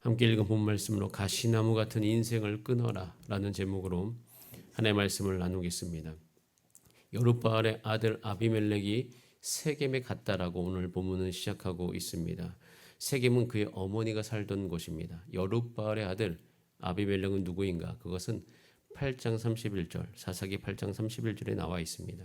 함께 읽은 본 말씀으로 가시나무 같은 인생을 끊어라 라는 제목으로 하나님의 말씀을 나누겠습니다. 여룻바알의 아들 아비멜렉이 세겜에 갔다라고 오늘 본문은 시작하고 있습니다. 세겜은 그의 어머니가 살던 곳입니다. 여룻바알의 아들 아비멜렉은 누구인가? 그것은 8장 31절 사사기 8장 31절에 나와 있습니다.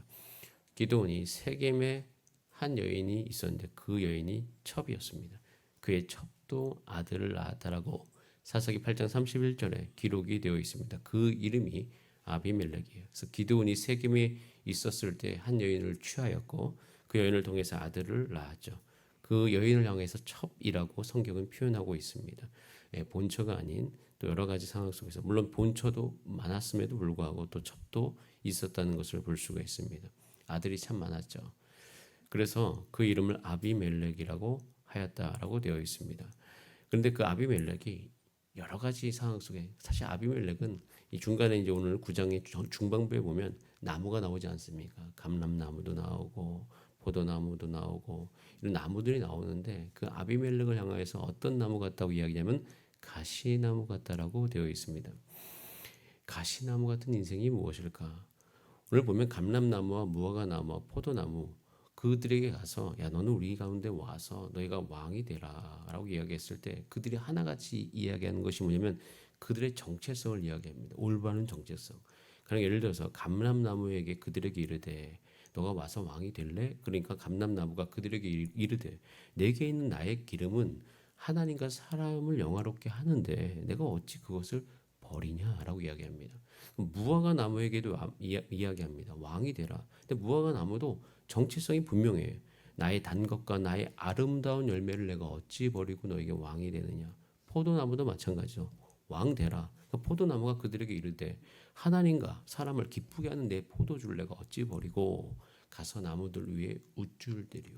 기드온이 세겜에 한 여인이 있었는데 그 여인이 첩이었습니다. 그의 첩도 아들을 낳았다라고 사사기 8장 31절에 기록이 되어 있습니다. 그 이름이 아비멜렉이에요. 그래서 기드온이 세겜에 있었을 때 한 여인을 취하였고 그 여인을 통해서 아들을 낳았죠. 그 여인을 향해서 첩이라고 성경은 표현하고 있습니다. 본처가 아닌 또 여러 가지 상황 속에서 물론 본처도 많았음에도 불구하고 또 첩도 있었다는 것을 볼 수가 있습니다. 아들이 참 많았죠. 그래서 그 이름을 아비멜렉이라고 하였다라고 되어 있습니다. 그런데 그 아비멜렉이 여러 가지 상황 속에 사실 아비멜렉은 이 중간에 이제 오늘 9장의 중반부에 보면 나무가 나오지 않습니까? 감람나무도 나오고 포도나무도 나오고 이런 나무들이 나오는데 그 아비멜렉을 향해서 어떤 나무 같다고 이야기하면 가시나무 같다라고 되어 있습니다. 가시나무 같은 인생이 무엇일까? 오늘 보면 감람나무와 무화과나무와 포도나무 그들에게 가서 야 너는 우리 가운데 와서 너희가 왕이 되라 라고 이야기했을 때 그들이 하나같이 이야기하는 것이 뭐냐면 그들의 정체성을 이야기합니다. 올바른 정체성. 그러니까 예를 들어서 감람나무에게 그들에게 이르되 너가 와서 왕이 될래? 그러니까 감람나무가 그들에게 이르되 내게 있는 나의 기름은 하나님과 사람을 영화롭게 하는데 내가 어찌 그것을 버리냐라고 이야기합니다. 무화과 나무에게도 이야기합니다. 왕이 되라. 근데 무화과 나무도 정체성이 분명해요. 나의 단 것과 나의 아름다운 열매를 내가 어찌 버리고 너에게 왕이 되느냐. 포도나무도 마찬가지죠. 왕 되라. 포도나무가 그들에게 이르되 하나님과 사람을 기쁘게 하는 내 포도주를 내가 어찌 버리고 가서 나무들 위에 우쭐대리오.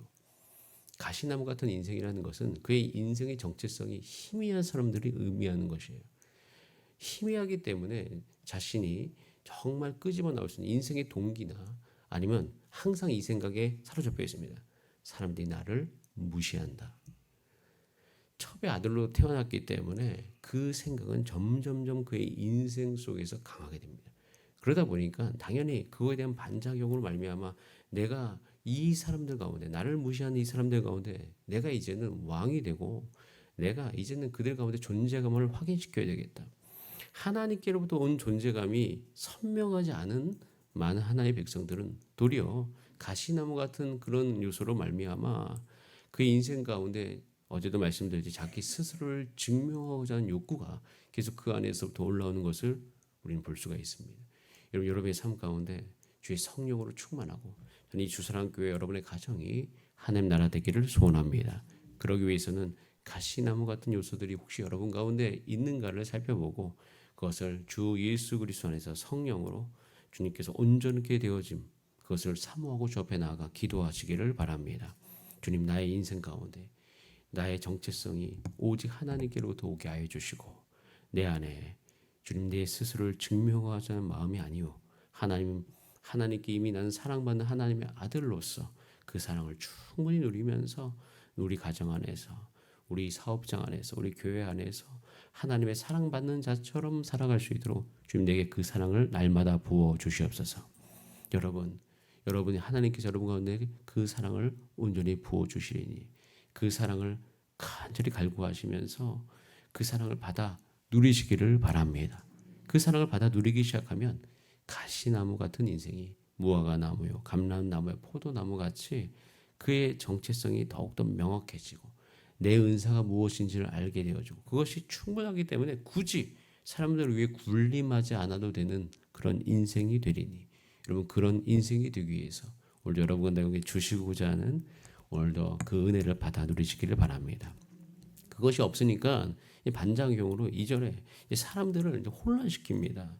가시나무 같은 인생이라는 것은 그의 인생의 정체성이 희미한 사람들이 의미하는 것이에요. 희미하기 때문에 자신이 정말 끄집어 나올 수 있는 인생의 동기나 아니면 항상 이 생각에 사로잡혀 있습니다. 사람들이 나를 무시한다. 첩의 아들로 태어났기 때문에 그 생각은 점점점 그의 인생 속에서 강하게 됩니다. 그러다 보니까 당연히 그거에 대한 반작용으로 말미암아 내가 이 사람들 가운데 나를 무시하는 이 사람들 가운데 내가 이제는 왕이 되고 내가 이제는 그들 가운데 존재감을 확인시켜야 되겠다. 하나님께로부터 온 존재감이 선명하지 않은 많은 하나님의 백성들은 도리어 가시나무 같은 그런 요소로 말미암아 그의 인생 가운데 어제도 말씀드렸지 자기 스스로를 증명하고자 하는 욕구가 계속 그 안에서부터 올라오는 것을 우리는 볼 수가 있습니다. 여러분 여러분의 삶 가운데 주의 성령으로 충만하고 저는 이 주사랑교회 여러분의 가정이 하나님 나라 되기를 소원합니다. 그러기 위해서는 가시나무 같은 요소들이 혹시 여러분 가운데 있는가를 살펴보고 그것을 주 예수 그리스도 안에서 성령으로 주님께서 온전하게 되어짐 그것을 사모하고 주 앞에 나아가 기도하시기를 바랍니다. 주님 나의 인생 가운데 나의 정체성이 오직 하나님께로부터 오게 하여 주시고 내 안에 주님 내 스스로를 증명하자는 마음이 아니오 하나님께 이미 나는 사랑받는 하나님의 아들로서 그 사랑을 충분히 누리면서 우리 가정 안에서 우리 사업장 안에서 우리 교회 안에서 하나님의 사랑받는 자처럼 살아갈 수 있도록 주님 내게 그 사랑을 날마다 부어 주시옵소서. 여러분이 하나님께서 여러분 가운데 그 사랑을 온전히 부어 주시리니 그 사랑을 간절히 갈구하시면서 그 사랑을 받아 누리시기를 바랍니다. 그 사랑을 받아 누리기 시작하면 가시나무 같은 인생이 무화과 나무요 감람나무요 포도나무 같이 그의 정체성이 더욱더 명확해지고 내 은사가 무엇인지를 알게 되어지고 그것이 충분하기 때문에 굳이 사람들을 위해 군림하지 않아도 되는 그런 인생이 되리니 여러분 그런 인생이 되기 위해서 오늘 여러분과 내게 주시고자 하는 오늘도 그 은혜를 받아 누리시기를 바랍니다. 그것이 없으니까 반작용으로 2절에 사람들을 혼란시킵니다.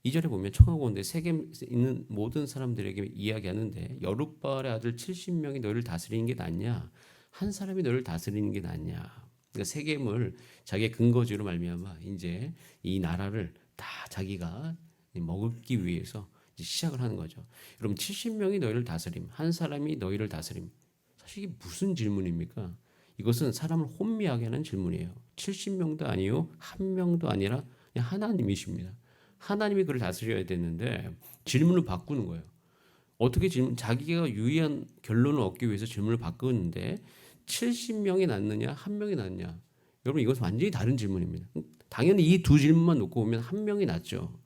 2절에 보면 청하고인데 세겜에 있는 모든 사람들에게 이야기하는데 여룻바알의 아들 70명이 너를 다스리는 게 낫냐 한 사람이 너를 다스리는 게 낫냐. 그러니까 세겜을 자기의 근거지로 말미암아 이제 이 나라를 다 자기가 먹기 위해서 이제 시작을 하는 거죠. 여러분 70명이 너희를 다스림 한 사람이 너희를 다스림 사실 이게 무슨 질문입니까? 이것은 사람을 혼미하게 하는 질문이에요. 70명도 아니요, 한 명도 아니라 그냥 하나님이십니다. 하나님이 그를 다스려야 되는데 질문을 바꾸는 거예요. 어떻게 질문, 자기가 유의한 결론을 얻기 위해서 질문을 바꾸는데 70명이 낫느냐, 한 명이 낫느냐. 여러분 이것은 완전히 다른 질문입니다. 당연히 이 두 질문만 놓고 보면 한 명이 낫죠.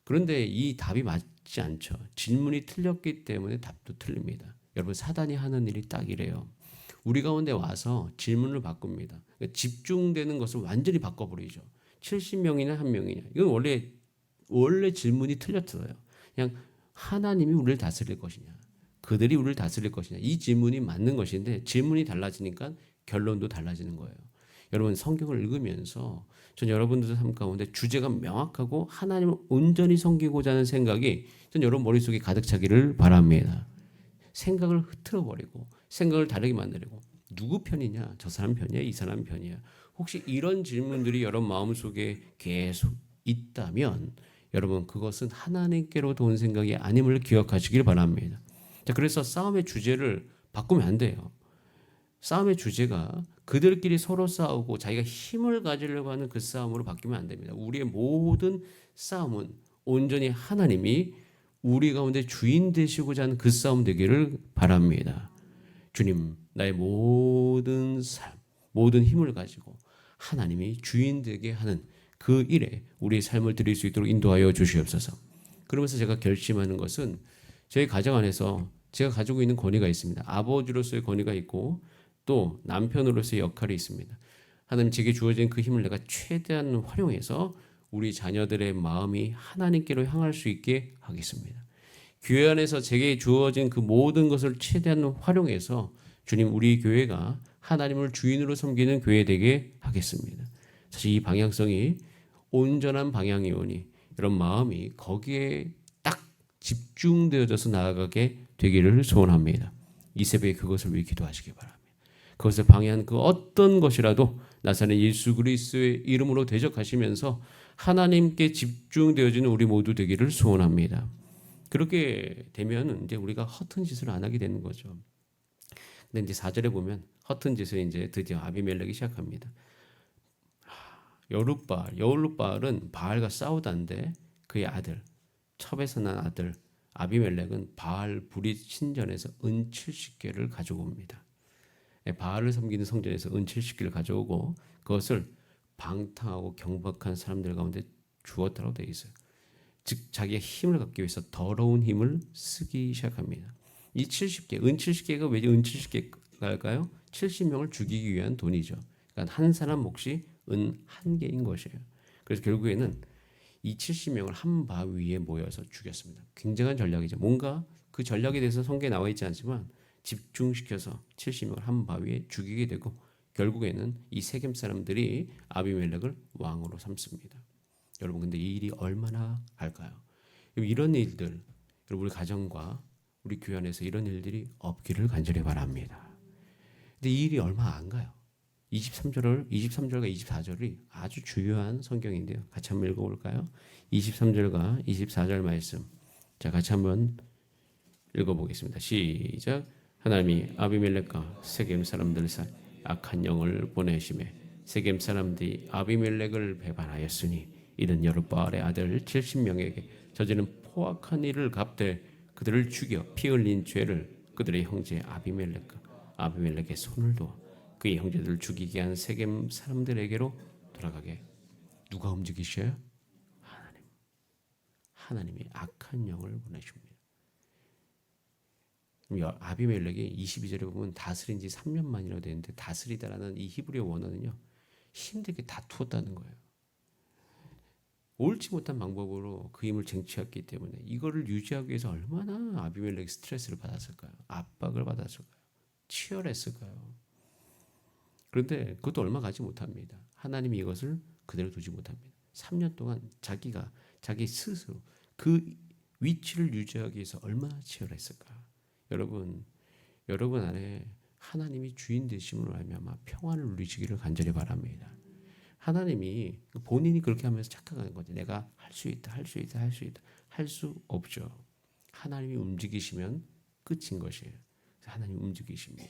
그런데 이 답이 맞지 않죠. 질문이 틀렸기 때문에 답도 틀립니다. 여러분 사단이 하는 일이 딱 이래요. 우리 가운데 와서 질문을 바꿉니다. 그러니까 집중되는 것을 완전히 바꿔버리죠. 70명이냐 한 명이냐. 이건 원래 질문이 틀렸어요. 그냥 하나님이 우리를 다스릴 것이냐, 그들이 우리를 다스릴 것이냐. 이 질문이 맞는 것인데 질문이 달라지니까 결론도 달라지는 거예요. 여러분 성경을 읽으면서 전 여러분들 삶 가운데 주제가 명확하고 하나님을 온전히 섬기고자 하는 생각이 전 여러분 머릿속에 가득 차기를 바랍니다. 생각을 흐트러버리고 생각을 다르게 만들고 누구 편이냐, 저 사람 편이야, 이 사람 편이야. 혹시 이런 질문들이 여러분 마음속에 계속 있다면 여러분 그것은 하나님께로도 온 생각이 아님을 기억하시길 바랍니다. 자, 그래서 싸움의 주제를 바꾸면 안 돼요. 싸움의 주제가 그들끼리 서로 싸우고 자기가 힘을 가지려고 하는 그 싸움으로 바뀌면 안 됩니다. 우리의 모든 싸움은 온전히 하나님이 우리 가운데 주인 되시고자 하는 그 싸움 되기를 바랍니다. 주님, 나의 모든 삶, 모든 힘을 가지고 하나님이 주인 되게 하는 그 일에 우리의 삶을 드릴 수 있도록 인도하여 주시옵소서. 그러면서 제가 결심하는 것은 저희 가정 안에서 제가 가지고 있는 권위가 있습니다. 아버지로서의 권위가 있고 또 남편으로서의 역할이 있습니다. 하나님 제게 주어진 그 힘을 내가 최대한 활용해서 우리 자녀들의 마음이 하나님께로 향할 수 있게 하겠습니다. 교회 안에서 제게 주어진 그 모든 것을 최대한 활용해서 주님 우리 교회가 하나님을 주인으로 섬기는 교회 되게 하겠습니다. 사실 이 방향성이 온전한 방향이오니 이런 마음이 거기에 딱 집중되어져서 나아가게 되기를 소원합니다. 이 새벽에 그것을 위해 기도하시기 바랍니다. 그것을 방해한 그 어떤 것이라도 나사렛 예수 그리스도의 이름으로 대적하시면서 하나님께 집중되어지는 우리 모두 되기를 소원합니다. 그렇게 되면 이제 우리가 허튼 짓을 안 하게 되는 거죠. 근데 이제 4절에 보면 허튼 짓을 이제 드디어 아비멜렉이 시작합니다. 여룻바알은 바알과 싸우다는데 그의 아들, 첩에서 난 아들 아비멜렉은 바알 불이 신전에서 은 70개를 가지고 옵니다. 바알을 섬기는 성전에서 은 70개를 가져오고 그것을 방탕하고 경박한 사람들 가운데 주었다고 되어 있어요. 즉 자기의 힘을 갖기 위해서 더러운 힘을 쓰기 시작합니다. 이 70개, 은 70개가 왜 은 70개일까요? 70명을 죽이기 위한 돈이죠. 그러니까 한 사람 몫이 은 한 개인 것이에요. 그래서 결국에는 이 70명을 한 바 위에 모여서 죽였습니다. 굉장한 전략이죠. 뭔가 그 전략에 대해서 성경에 나와 있지 않지만 집중시켜서 70명을 한 바 위에 죽이게 되고 결국에는 이 세겜 사람들이 아비멜렉을 왕으로 삼습니다. 여러분 근데 이 일이 얼마나 할까요? 이런 일들 여러분 우리 가정과 우리 교회 안에서 이런 일들이 없기를 간절히 바랍니다. 근데 이 일이 얼마 안 가요. 23절과 24절이 아주 중요한 성경인데요. 같이 한번 읽어볼까요? 23절과 24절 말씀. 자, 같이 한번 읽어보겠습니다. 시작. 하나님이 아비멜렉과 세겜 사람들 사이 악한 영을 보내심에 세겜 사람들이 아비멜렉을 배반하였으니 이는 여룻바알의 아들 70명에게 저지른 포악한 일을 갚되 그들을 죽여 피 흘린 죄를 그들의 형제 아비멜렉의 손을 도와 그의 형제들을 죽이게 한 세겜 사람들에게로 돌아가게. 누가 움직이셔요? 하나님이 악한 영을 보내십니다. 아비멜렉이 22절에 보면 다스린 지 3년 만이라고 되는데 다스리다라는 이 히브리어 원어는요. 힘들게 다투었다는 거예요. 옳지 못한 방법으로 그 힘을 쟁취했기 때문에 이거를 유지하기 위해서 얼마나 아비멜렉이 스트레스를 받았을까요? 압박을 받았을까요? 치열했을까요? 그런데 그것도 얼마 가지 못합니다. 하나님이 이것을 그대로 두지 못합니다. 3년 동안 자기 스스로 그 위치를 유지하기 위해서 얼마나 치열했을까? 여러분 안에 하나님이 주인 되심으로 말미암아 평안을 누리시기를 간절히 바랍니다. 하나님이 본인이 그렇게 하면서 착각하는 거죠. 내가 할 수 있다. 할 수 없죠. 하나님이 움직이시면 끝인 것이에요. 하나님 움직이십니다.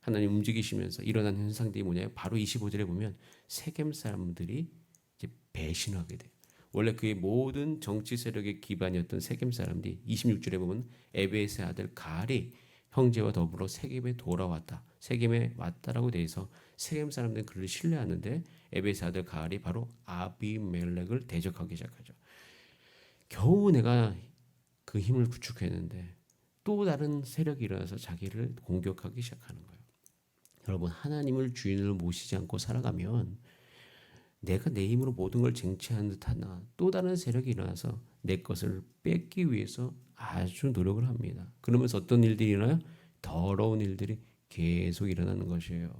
하나님 움직이시면서 일어난 현상들이 뭐냐면 바로 25절에 보면 세겜 사람들이 이제 배신하게 돼요. 원래 그의 모든 정치 세력의 기반이었던 세겜 사람들이 26절에 보면 에베스의 아들 가알이 형제와 더불어 세겜에 돌아왔다. 세겜에 왔다라고 돼 있어 세겜 사람들은 그를 신뢰하는데 에베스의 아들 가알이 바로 아비멜렉을 대적하기 시작하죠. 겨우 내가 그 힘을 구축했는데 또 다른 세력이 일어나서 자기를 공격하기 시작하는 거예요. 여러분, 하나님을 주인을 모시지 않고 살아가면 내가 내 힘으로 모든 걸 쟁취하는 듯하나 또 다른 세력이 일어나서 내 것을 뺏기 위해서 아주 노력을 합니다. 그러면서 어떤 일들이 일어나요? 더러운 일들이 계속 일어나는 것이에요.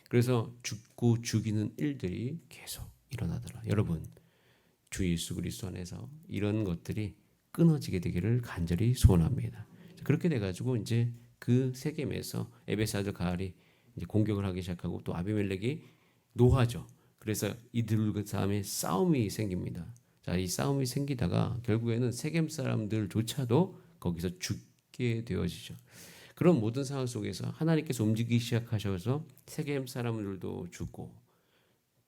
그래서 죽고 죽이는 일들이 계속 일어나더라. 여러분, 주 예수 그리스도 안에서 이런 것들이 끊어지게 되기를 간절히 소원합니다. 그렇게 돼가지고 이제 그 세겜에서 에베스 아들 가알이 이제 공격을 하기 시작하고 또 아비멜렉이 노하죠. 그래서 이들 그 다음에 싸움이 생깁니다. 자, 이 싸움이 생기다가 결국에는 세겜 사람들조차도 거기서 죽게 되어지죠. 그런 모든 상황 속에서 하나님께서 움직이기 시작하셔서 세겜 사람들도 죽고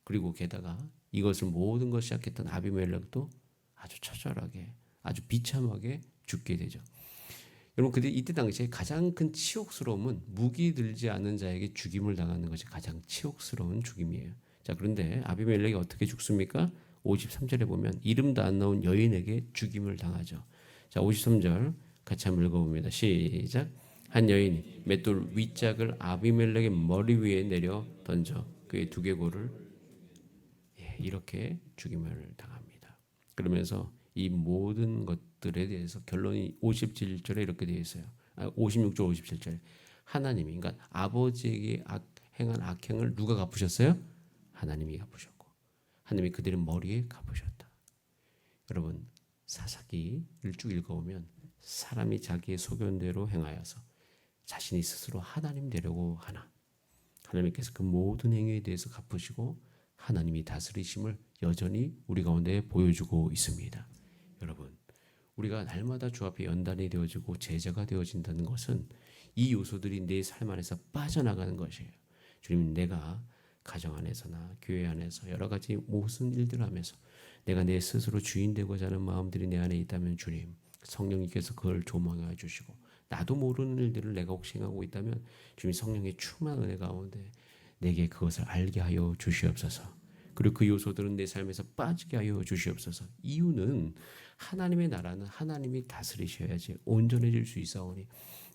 그리고 게다가 이것을 모든 걸 시작했던 아비멜렉도 아주 처절하게 아주 비참하게 죽게 되죠. 여러분, 근데 이때 당시에 가장 큰 치욕스러움은 무기 들지 않은 자에게 죽임을 당하는 것이 가장 치욕스러운 죽임이에요. 자, 그런데 아비멜렉이 어떻게 죽습니까? 53절에 보면 이름도 안 나온 여인에게 죽임을 당하죠. 자, 53절 같이 한번 읽어봅니다. 시작. 한 여인이 맷돌 윗짝을 아비멜렉의 머리 위에 내려 던져 그의 두개골을 이렇게 죽임을 당합니다. 그러면서 이 모든 것들에 대해서 결론이 57절에 이렇게 되어 있어요. 56절 57절에 하나님이 그러니까 아버지에게 행한 악행을 누가 갚으셨어요? 하나님이 갚으셨고 하나님이 그들의 머리에 갚으셨다. 여러분, 사사기를 쭉 읽어보면 사람이 자기의 소견대로 행하여서 자신이 스스로 하나님 되려고 하나 하나님께서 그 모든 행위에 대해서 갚으시고 하나님이 다스리심을 여전히 우리 가운데 보여주고 있습니다. 여러분, 우리가 날마다 주 앞에 연단이 되어지고 제자가 되어진다는 것은 이 요소들이 내 삶 안에서 빠져나가는 것이에요. 주님, 내가 가정 안에서나 교회 안에서 여러 가지 무슨 일들을 하면서 내가 내 스스로 주인 되고자 하는 마음들이 내 안에 있다면 주님, 성령님께서 그걸 조망해 주시고 나도 모르는 일들을 내가 혹시 행하고 있다면 주님 성령의 충만한 은혜 가운데 내게 그것을 알게 하여 주시옵소서. 그리고 그 요소들은 내 삶에서 빠지게 하여 주시옵소서. 이유는 하나님의 나라는 하나님이 다스리셔야지 온전해질 수 있사오니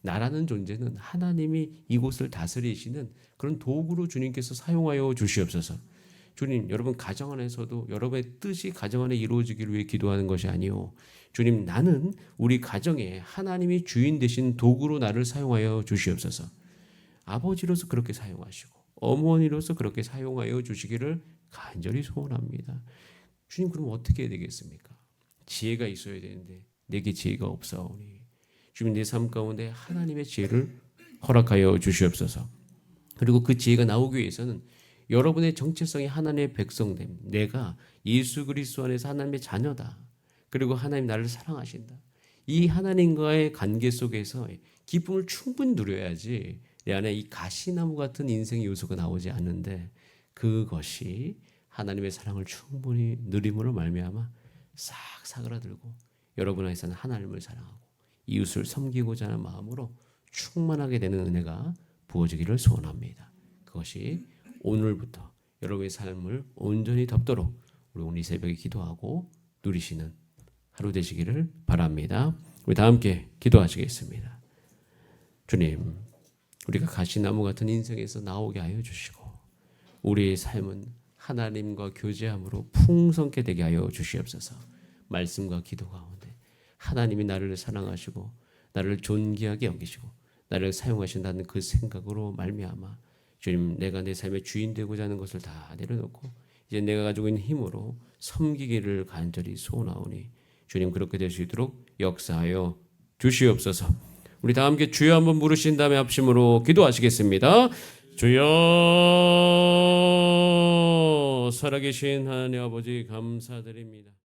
나라는 존재는 하나님이 이곳을 다스리시는 그런 도구로 주님께서 사용하여 주시옵소서. 주님, 여러분 가정 안에서도 여러분의 뜻이 가정 안에 이루어지기를 위해 기도하는 것이 아니요 주님, 나는 우리 가정에 하나님이 주인 되신 도구로 나를 사용하여 주시옵소서. 아버지로서 그렇게 사용하시고 어머니로서 그렇게 사용하여 주시기를 간절히 소원합니다. 주님, 그럼 어떻게 해야 되겠습니까? 지혜가 있어야 되는데 내게 지혜가 없사오니 주님, 내 삶 가운데 하나님의 지혜를 허락하여 주시옵소서. 그리고 그 지혜가 나오기 위해서는 여러분의 정체성이 하나님의 백성됨, 내가 예수 그리스도 안에서 하나님의 자녀다. 그리고 하나님 나를 사랑하신다. 이 하나님과의 관계 속에서 기쁨을 충분히 누려야지 내 안에 이 가시나무 같은 인생의 요소가 나오지 않는데 그것이 하나님의 사랑을 충분히 누림으로 말미암아 싹 사그라들고 여러분 안에서는 하나님을 사랑하고 이웃을 섬기고자 하는 마음으로 충만하게 되는 은혜가 부어지기를 소원합니다. 그것이 오늘부터 여러분의 삶을 온전히 덮도록 우리 오늘 이 새벽에 기도하고 누리시는 하루 되시기를 바랍니다. 우리 다 함께 기도하시겠습니다. 주님, 우리가 가시나무 같은 인생에서 나오게 하여 주시고 우리의 삶은 하나님과 교제함으로 풍성케 되게 하여 주시옵소서. 말씀과 기도 가운데 하나님이 나를 사랑하시고 나를 존귀하게 여기시고 나를 사용하신다는 그 생각으로 말미암아 주님, 내가 내 삶의 주인 되고자 하는 것을 다 내려놓고 이제 내가 가지고 있는 힘으로 섬기기를 간절히 소원하오니 주님, 그렇게 될 수 있도록 역사하여 주시옵소서. 우리 다 함께 주여 한번 부르신 다음에 합심으로 기도하시겠습니다. 주여, 살아계신 하나님 아버지 감사드립니다.